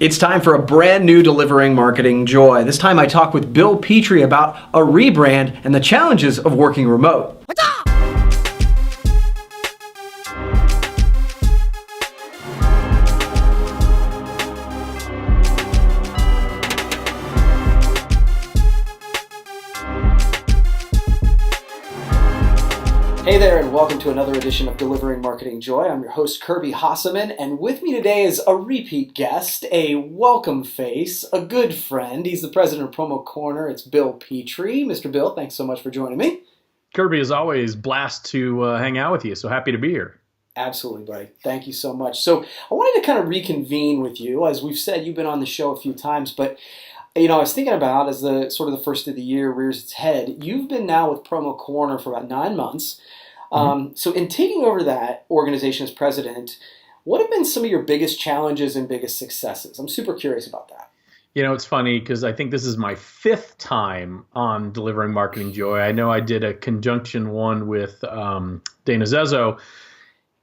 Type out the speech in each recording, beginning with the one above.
It's time for a brand new Delivering Marketing Joy. This time I talk with Bill Petrie about a rebrand and the challenges of working remote. Hey there, and welcome to another edition of Delivering Marketing Joy. I'm your host, Kirby Hasseman, and with me today is a repeat guest, a welcome face, a good friend. He's the president of Promo Corner. It's Bill Petrie. Mr. Bill, thanks so much for joining me. Kirby, as always, blast to hang out with you. So happy to be here. Absolutely, buddy. Thank you so much. So I wanted to kind of reconvene with you. As we've said, you've been on the show a few times, but I was thinking about as the sort of the first of the year rears its head, you've been now with Promo Corner for about 9 months. So in taking over that organization as president, what have been some of your biggest challenges and biggest successes? I'm super curious about that. It's funny because I think this is my 5th time on Delivering Marketing Joy. I know I did a conjunction one with Dana Zezzo,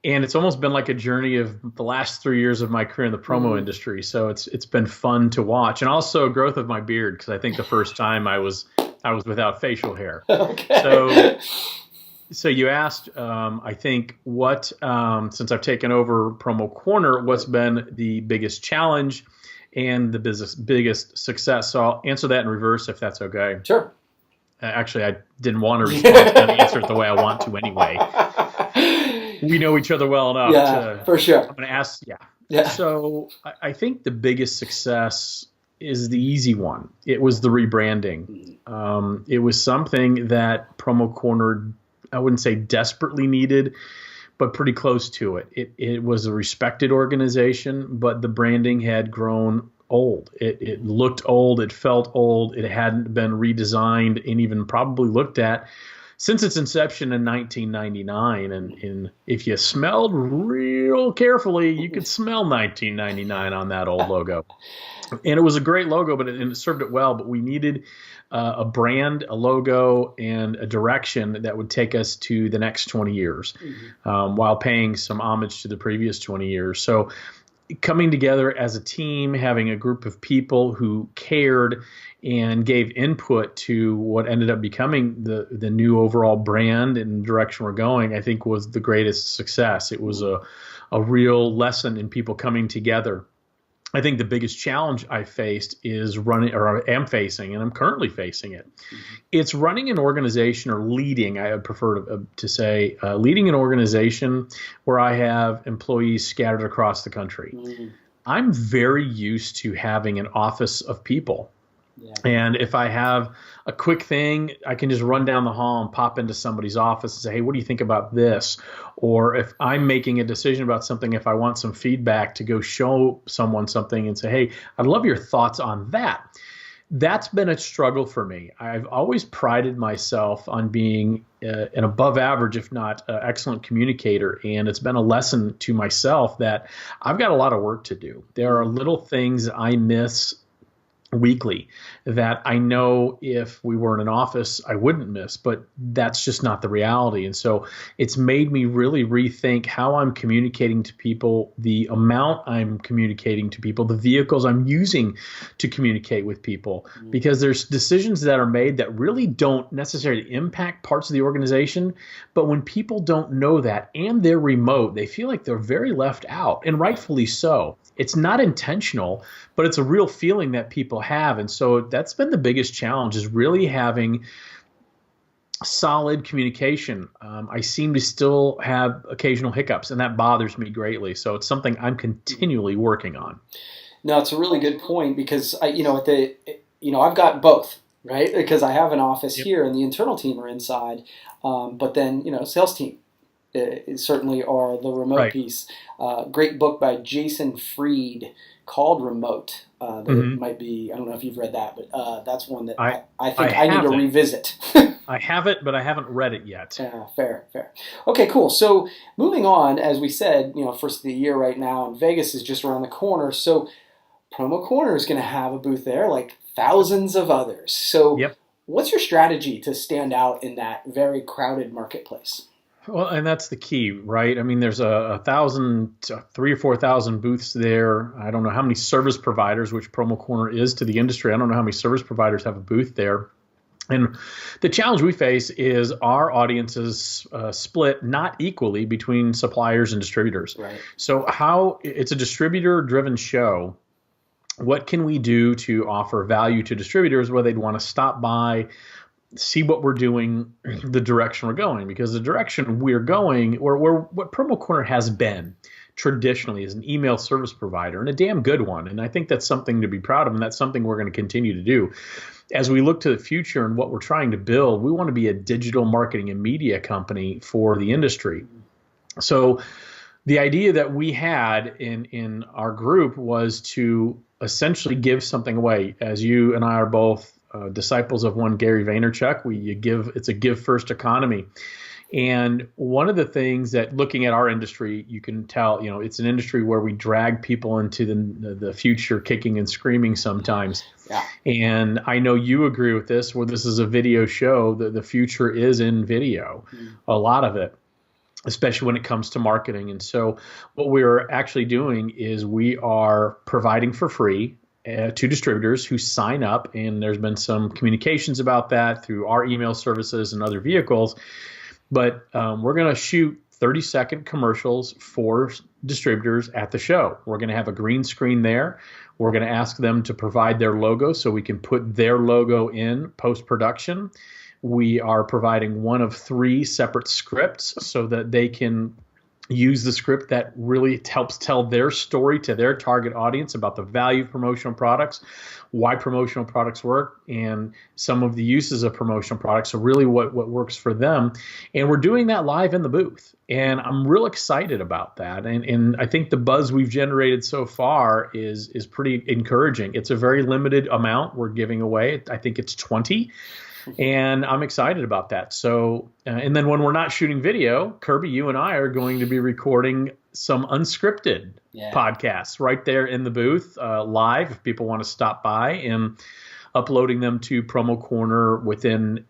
and it's almost been like a journey of the last 3 years of my career in the promo industry. So it's been fun to watch, and also growth of my beard, because I think the first time I was without facial hair. Okay. So you asked, I think, since I've taken over Promo Corner, what's been the biggest challenge and the biggest success? So I'll answer that in reverse, if that's okay. Sure. Actually, I didn't want to respond. I'm going to answer it the way I want to anyway. We know each other well enough. Yeah, for sure. I'm going to ask, yeah. So I think the biggest success is the easy one. It was the rebranding. It was something that Promo Corner, I wouldn't say desperately needed, but pretty close to it. It was a respected organization, but the branding had grown old. It looked old. It felt old. It hadn't been redesigned and even probably looked at since its inception in 1999. And if you smelled real carefully, you could smell 1999 on that old logo. And it was a great logo, but it served it well. But we needed a brand, a logo, and a direction that would take us to the next 20 years while paying some homage to the previous 20 years. So coming together as a team, having a group of people who cared and gave input to what ended up becoming the new overall brand and direction we're going, I think was the greatest success. It was a real lesson in people coming together. I think the biggest challenge I faced is am facing, and I'm currently facing it. It's running an organization or leading, I would prefer to say, leading an organization where I have employees scattered across the country. I'm very used to having an office of people. Yeah. And if I have a quick thing, I can just run down the hall and pop into somebody's office and say, hey, what do you think about this? Or if I'm making a decision about something, if I want some feedback, to go show someone something and say, hey, I'd love your thoughts on that. That's been a struggle for me. I've always prided myself on being an above average, if not excellent communicator. And it's been a lesson to myself that I've got a lot of work to do. There are little things I miss weekly that I know if we were in an office I wouldn't miss, but that's just not the reality. And so it's made me really rethink how I'm communicating to people, the amount I'm communicating to people, the vehicles I'm using to communicate with people, because there's decisions that are made that really don't necessarily impact parts of the organization. But when people don't know that and they're remote, they feel like they're very left out, and rightfully so. It's not intentional, but it's a real feeling that people have. And so that's been the biggest challenge, is really having solid communication. I seem to still have occasional hiccups, and that bothers me greatly. So it's something I'm continually working on. No, it's a really good point, because I've got both, right? Because I have an office here, and the internal team are inside, but then sales team certainly are the remote piece. Great book by Jason Fried called Remote. It might be, I don't know if you've read that, but that's one that I think I need to revisit. I have it, but I haven't read it yet. Fair. Okay, cool. So moving on, as we said, first of the year right now, and Vegas is just around the corner. So Promo Corner is going to have a booth there, like thousands of others. So what's your strategy to stand out in that very crowded marketplace? Well, and that's the key, right? I mean, there's a thousand, 3 or 4 thousand booths there. I don't know how many service providers, which Promo Corner is to the industry. I don't know how many service providers have a booth there. And the challenge we face is our audience is split not equally between suppliers and distributors. Right. So how it's a distributor-driven show. What can we do to offer value to distributors where they'd want to stop by, see what we're doing, the direction we're going? Because the direction we're going, or what Promo Corner has been traditionally, is an email service provider, and a damn good one. And I think that's something to be proud of, and that's something we're going to continue to do. As we look to the future and what we're trying to build, we want to be a digital marketing and media company for the industry. So the idea that we had in our group was to essentially give something away. As you and I are both disciples of one Gary Vaynerchuk, it's a give first economy. And one of the things that, looking at our industry, you can tell, it's an industry where we drag people into the future kicking and screaming sometimes. Yeah. And I know you agree with this, where this is a video show, the future is in video, a lot of it, especially when it comes to marketing. And so what we're actually doing is we are providing for free to distributors who sign up. And there's been some communications about that through our email services and other vehicles. But we're going to shoot 30-second commercials for distributors at the show. We're going to have a green screen there. We're going to ask them to provide their logo so we can put their logo in post-production. We are providing one of 3 separate scripts so that they can use the script that really helps tell their story to their target audience about the value of promotional products, why promotional products work, and some of the uses of promotional products. So really what works for them. And we're doing that live in the booth. And I'm real excited about that. And I think the buzz we've generated so far is pretty encouraging. It's a very limited amount we're giving away. I think it's 20. And I'm excited about that. So, and then when we're not shooting video, Kirby, you and I are going to be recording some unscripted podcasts right there in the booth, live, if people want to stop by, and uploading them to Promo Corner within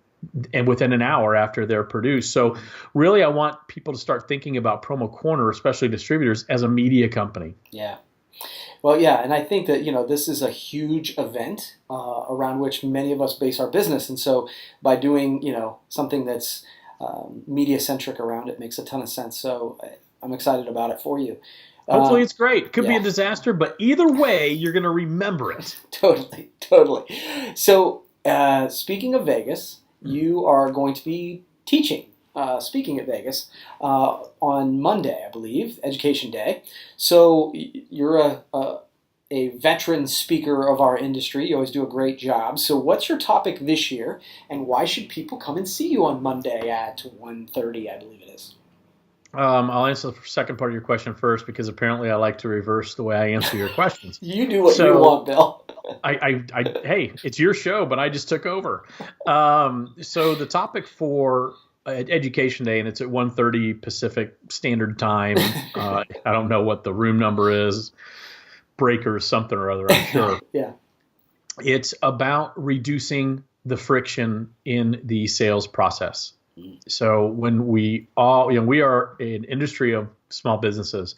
an hour after they're produced. So really, I want people to start thinking about Promo Corner, especially distributors, as a media company. Yeah. Well, yeah, and I think that, this is a huge event around which many of us base our business. And so by doing, something that's media-centric around it makes a ton of sense. So I'm excited about it for you. Hopefully it's great. It could be a disaster, but either way, you're going to remember it. Totally. So speaking of Vegas, you are going to be teaching. Speaking at Vegas on Monday, I believe, Education Day. So you're a veteran speaker of our industry. You always do a great job. So what's your topic this year, and why should people come and see you on Monday at 1:30, I believe it is? I'll answer the second part of your question first, because apparently I like to reverse the way I answer your questions. You do what you want, Bill. Hey, it's your show, but I just took over. So the topic for Education Day, and it's at 1:30 Pacific Standard Time. I don't know what the room number is, breaker something or other, I'm sure. Yeah. It's about reducing the friction in the sales process. So when we are an industry of small businesses,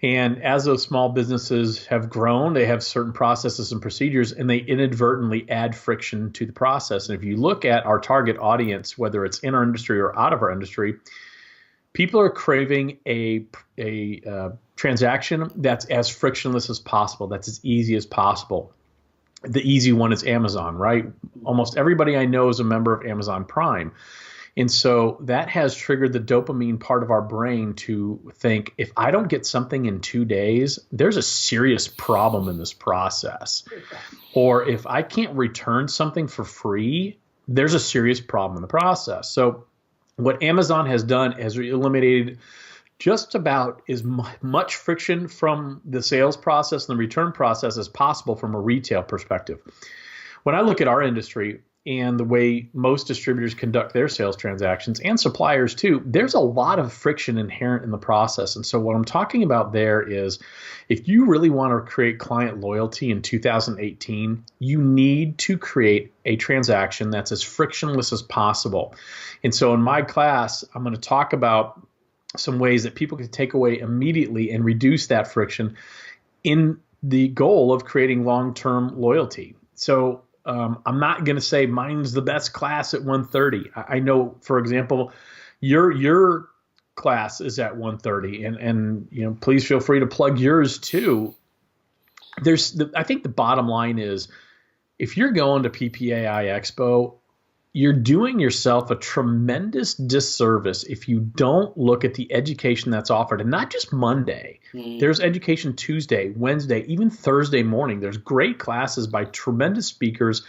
and as those small businesses have grown, they have certain processes and procedures, and they inadvertently add friction to the process. And if you look at our target audience, whether it's in our industry or out of our industry, people are craving a transaction that's as frictionless as possible, that's as easy as possible. The easy one is Amazon, right? Almost everybody I know is a member of Amazon Prime. And so that has triggered the dopamine part of our brain to think, if I don't get something in 2 days, there's a serious problem in this process. Or if I can't return something for free, there's a serious problem in the process. So what Amazon has done is eliminated just about as much friction from the sales process and the return process as possible from a retail perspective. When I look at our industry, and the way most distributors conduct their sales transactions, and suppliers too, there's a lot of friction inherent in the process. And so what I'm talking about there is, if you really want to create client loyalty in 2018, you need to create a transaction that's as frictionless as possible. And so in my class, I'm going to talk about some ways that people can take away immediately and reduce that friction in the goal of creating long-term loyalty. So I'm not going to say mine's the best class at 130. I know, for example, your class is at 130, and please feel free to plug yours too. I think the bottom line is, if you're going to PPAI Expo, you're doing yourself a tremendous disservice if you don't look at the education that's offered, and not just Monday. There's education Tuesday, Wednesday, even Thursday morning. There's great classes by tremendous speakers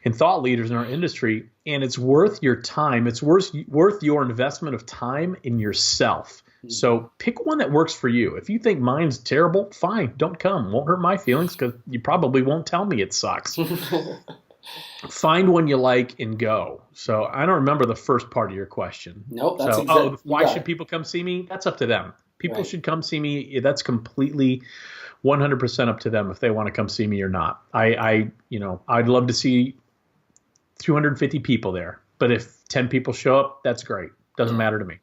and thought leaders in our industry, and it's worth your time. It's worth your investment of time in yourself. So pick one that works for you. If you think mine's terrible, fine, don't come. Won't hurt my feelings, because you probably won't tell me it sucks. Find one you like and go. So I don't remember the first part of your question. Nope. That's exactly. Why should people come see me? That's up to them. People should come see me. That's completely 100% up to them if they want to come see me or not. I'd love to see 250 people there, but if 10 people show up, that's great. Doesn't matter to me.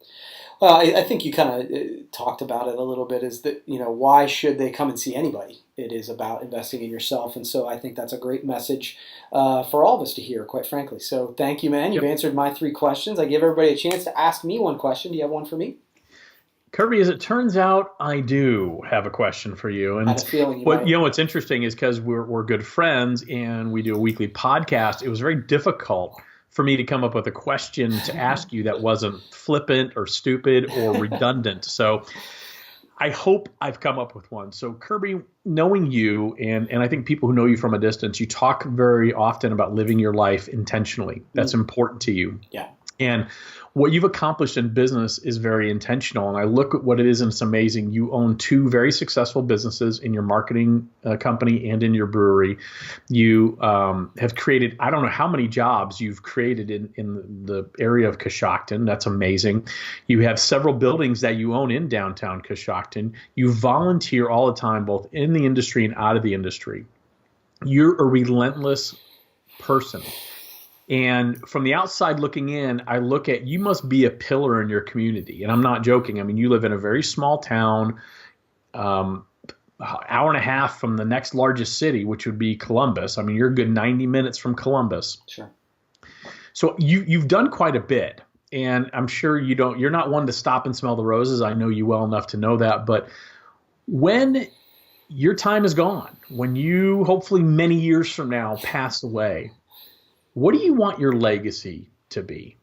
Well, I think you kind of talked about it a little bit, is that, why should they come and see anybody? It is about investing in yourself. And so I think that's a great message for all of us to hear, quite frankly. So thank you, man. You've answered my 3 questions. I give everybody a chance to ask me one question. Do you have one for me? Kirby, as it turns out, I do have a question for you. And I had a feeling what's interesting is, because we're good friends and we do a weekly podcast, it was very difficult for me to come up with a question to ask you that wasn't flippant or stupid or redundant. So I hope I've come up with one. So Kirby, knowing you, and I think people who know you from a distance, you talk very often about living your life intentionally. That's important to you. Yeah. And what you've accomplished in business is very intentional. And I look at what it is, and it's amazing. You own 2 very successful businesses in your marketing company and in your brewery. You have created, I don't know how many jobs you've created in the area of Coshocton. That's amazing. You have several buildings that you own in downtown Coshocton. You volunteer all the time, both in the industry and out of the industry. You're a relentless person. And from the outside looking in, I look at, you must be a pillar in your community. And I'm not joking. I mean, you live in a very small town, hour and a half from the next largest city, which would be Columbus. I mean, you're a good 90 minutes from Columbus. Sure. So you've done quite a bit. And I'm sure you're not one to stop and smell the roses. I know you well enough to know that. But when your time is gone, when you hopefully many years from now pass away, what do you want your legacy to be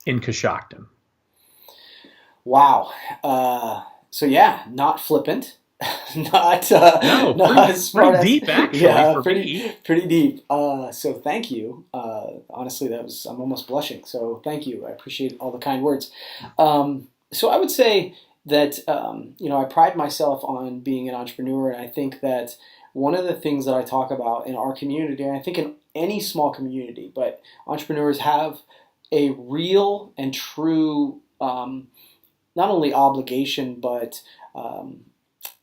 in Coshocton? Wow. So not flippant, not pretty deep actually. Yeah, pretty deep. So thank you. Honestly, I'm almost blushing. So thank you. I appreciate all the kind words. So I would say that I pride myself on being an entrepreneur, and I think that one of the things that I talk about in our community, and I think in any small community, but entrepreneurs have a real and true, not only obligation, but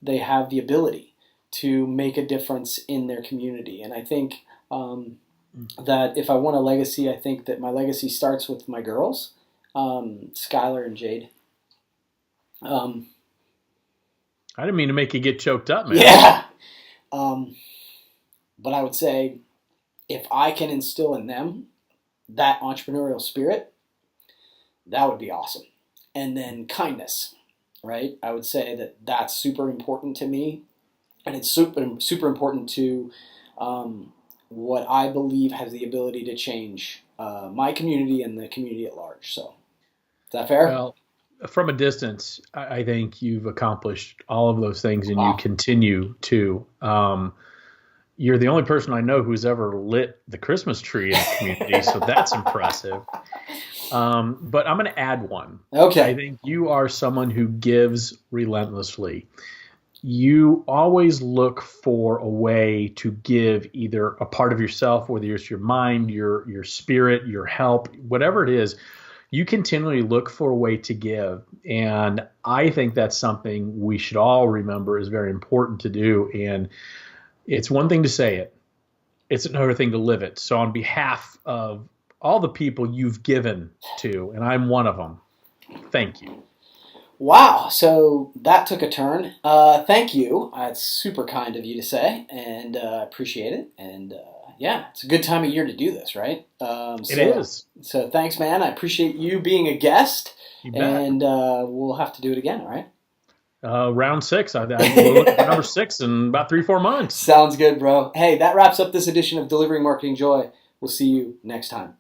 they have the ability to make a difference in their community. And I think that if I want a legacy, I think that my legacy starts with my girls, Skylar and Jade. I didn't mean to make you get choked up, man. Yeah. But I would say, if I can instill in them that entrepreneurial spirit, that would be awesome. And then kindness, right? I would say that that's super important to me, and it's super important to what I believe has the ability to change my community and the community at large. So, is that fair? Well, from a distance, I think you've accomplished all of those things, and you continue to. You're the only person I know who's ever lit the Christmas tree in the community, so that's impressive. But I'm going to add one. Okay. I think you are someone who gives relentlessly. you always look for a way to give either a part of yourself, whether it's your mind, your spirit, your help, whatever it is. You continually look for a way to give. And I think that's something we should all remember is very important to do. And it's one thing to say it, it's another thing to live it. So on behalf of all the people you've given to, and I'm one of them, thank you. Wow, so that took a turn. Thank you. It's super kind of you to say, and appreciate it. And yeah, it's a good time of year to do this, right? It is. So thanks, man. I appreciate you being a guest, You bet. and we'll have to do it again, all right? Round 6. We'll look at number 6 in about 3-4 months. Sounds good, bro. Hey, that wraps up this edition of Delivering Marketing Joy. We'll see you next time.